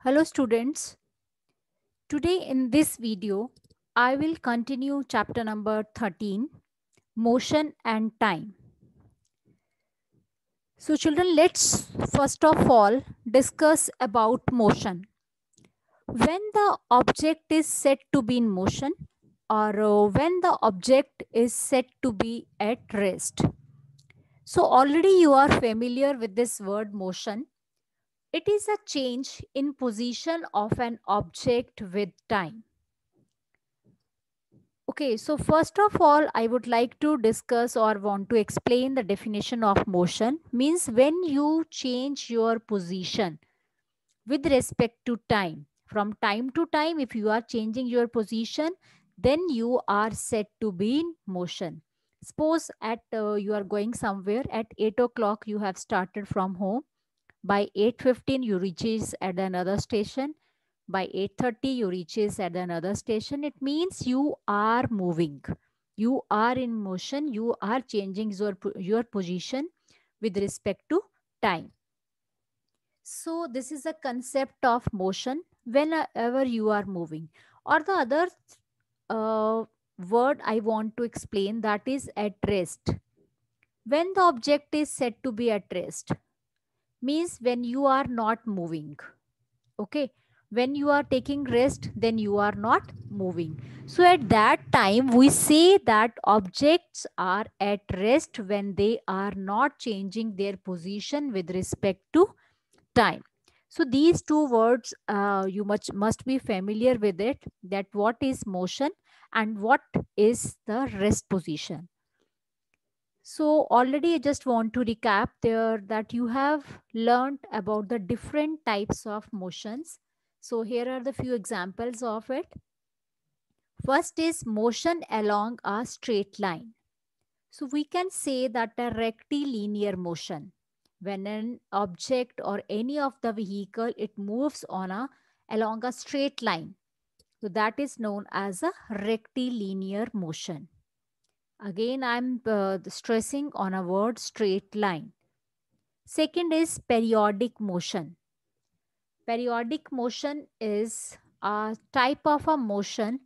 Hello students, today in this video, I will continue chapter number 13, Motion and Time. So children, let's first of all discuss about motion. When the object is said to be in motion or when the object is said to be at rest. So already you are familiar with this word motion. It is a change in position of an object with time. Okay, so first of all, I would like to discuss or want to explain the definition of motion. Means when you change your position with respect to time. From time to time, if you are changing your position, then you are said to be in motion. Suppose at you are going somewhere at 8 o'clock, you have started from home. By 8:15, you reaches at another station. By 8:30 you reaches at another station. It means you are moving, you are in motion, you are changing your position with respect to time. So this is a concept of motion whenever you are moving. Or the other uh, word I want to explain, that is at rest. When the object is said to be at rest, means when you are not moving. Okay, when you are taking rest, then you are not moving. So at that time we say that objects are at rest when they are not changing their position with respect to time. So these two words, you must be familiar with it, that what is motion and what is the rest position. So already I just want to recap there that you have learned about the different types of motions. So here are the few examples of it. First is motion along a straight line. So we can say that a rectilinear motion, when an object or any of the vehicle, it moves along a straight line. So that is known as a rectilinear motion. Again, I'm stressing on a word straight line. Second is periodic motion. Periodic motion is a type of a motion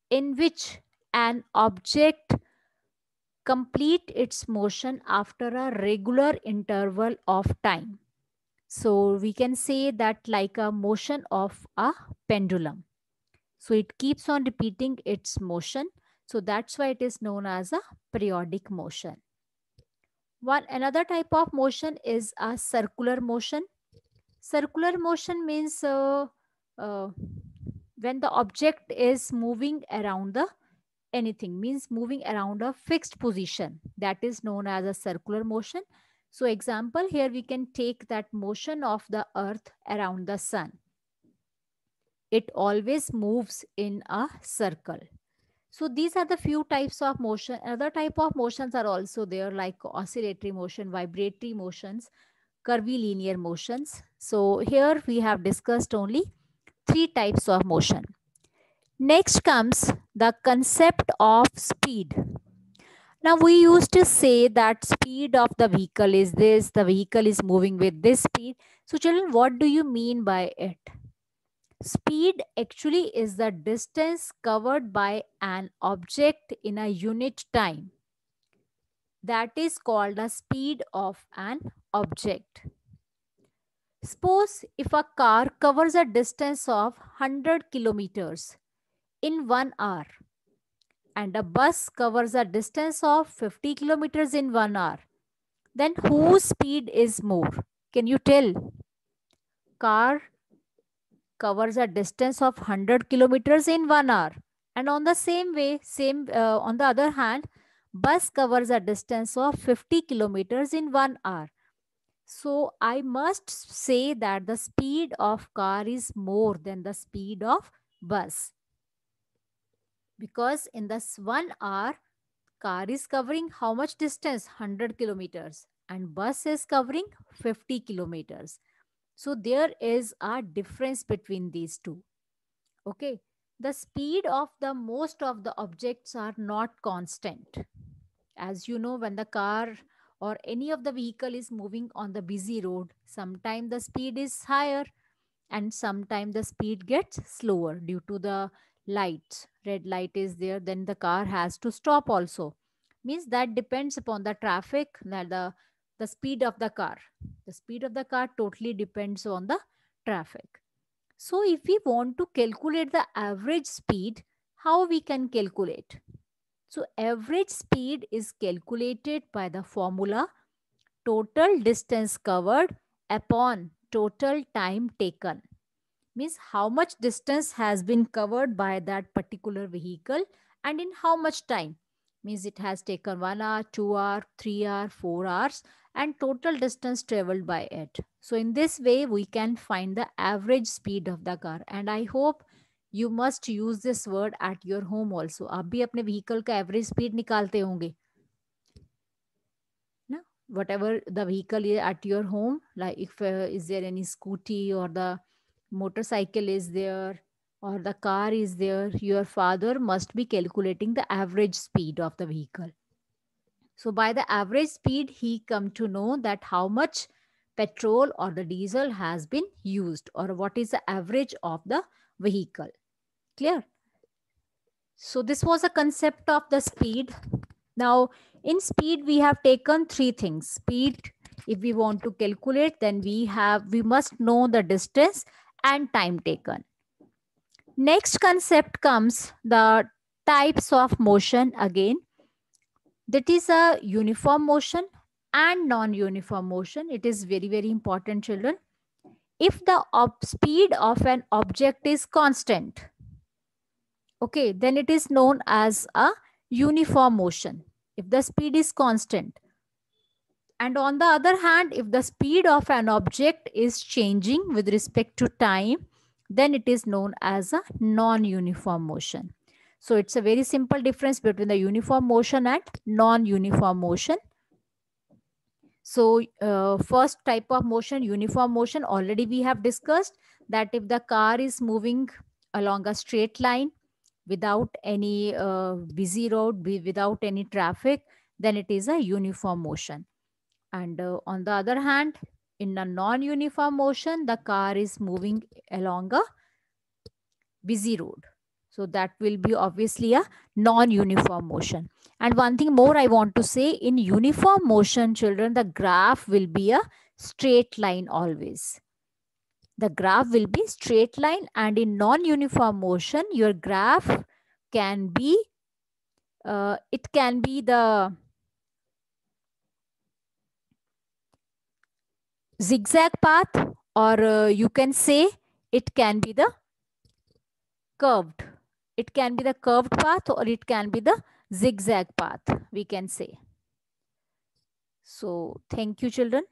in which an object complete its motion after a regular interval of time. So we can say that like a motion of a pendulum. So it keeps on repeating its motion. So that's why it is known as a periodic motion. One another type of motion is a circular motion. Circular motion means uh, when the object is moving around the anything, means moving around a fixed position, that is known as a circular motion. So example, here we can take that motion of the earth around the sun. It always moves in a circle. So these are the few types of motion. Other type of motions are also there, like oscillatory motion, vibratory motions, curvilinear motions. So here we have discussed only three types of motion. Next comes the concept of speed. Now we used to say that speed of the vehicle is this, the vehicle is moving with this speed. So children, what do you mean by it? Speed actually is the distance covered by an object in a unit time. That is called the speed of an object. Suppose if a car covers a distance of 100 kilometers in 1 hour and a bus covers a distance of 50 kilometers in 1 hour, then whose speed is more? Can you tell? Car covers a distance of 100 kilometers in 1 hour, and on the same way, on the other hand, bus covers a distance of 50 kilometers in 1 hour. So I must say that the speed of car is more than the speed of bus, because in this 1 hour, car is covering how much distance? 100 kilometers, and bus is covering 50 kilometers. So there is a difference between these two. Okay. The speed of the most of the objects are not constant. As you know, when the car or any of the vehicle is moving on the busy road, sometimes the speed is higher, and sometimes the speed gets slower due to the lights. Red light is there, then the car has to stop also. Means that depends upon the traffic, that the speed of the car. The speed of the car totally depends on the traffic. So if we want to calculate the average speed, how we can calculate? So average speed is calculated by the formula total distance covered upon total time taken. Means how much distance has been covered by that particular vehicle and in how much time. Means it has taken 1 hour, 2 hour, 3 hour, 4 hours and total distance traveled by it. So in this way we can find the average speed of the car, and I hope you must use this word at your home also. आप भी अपने vehicle का average speed निकालते होंगे ना, whatever the vehicle is at your home, like if is there any scooty or the motorcycle is there or the car is there, your father must be calculating the average speed of the vehicle. So by the average speed he come to know that how much petrol or the diesel has been used or what is the average of the vehicle. Clear? So this was a concept of the speed. Now in speed we have taken three things. Speed, if we want to calculate, then we must know the distance and time taken. Next concept comes the types of motion again. That is a uniform motion and non-uniform motion. It is very, very important, children. If the speed of an object is constant, okay, then it is known as a uniform motion. If the speed is constant. And on the other hand, if the speed of an object is changing with respect to time, then it is known as a non-uniform motion. So it's a very simple difference between the uniform motion and non-uniform motion. So first type of motion, uniform motion, already we have discussed that if the car is moving along a straight line without any busy road, without any traffic, then it is a uniform motion. And on the other hand, in a non-uniform motion, the car is moving along a busy road. So that will be obviously a non-uniform motion. And one thing more I want to say, in uniform motion, children, the graph will be a straight line always. The graph will be straight line, and in non-uniform motion, your graph can be, it can be the zigzag path, or you can say it can be the curved. It can be the curved path or it can be the zigzag path, we can say. So thank you, children.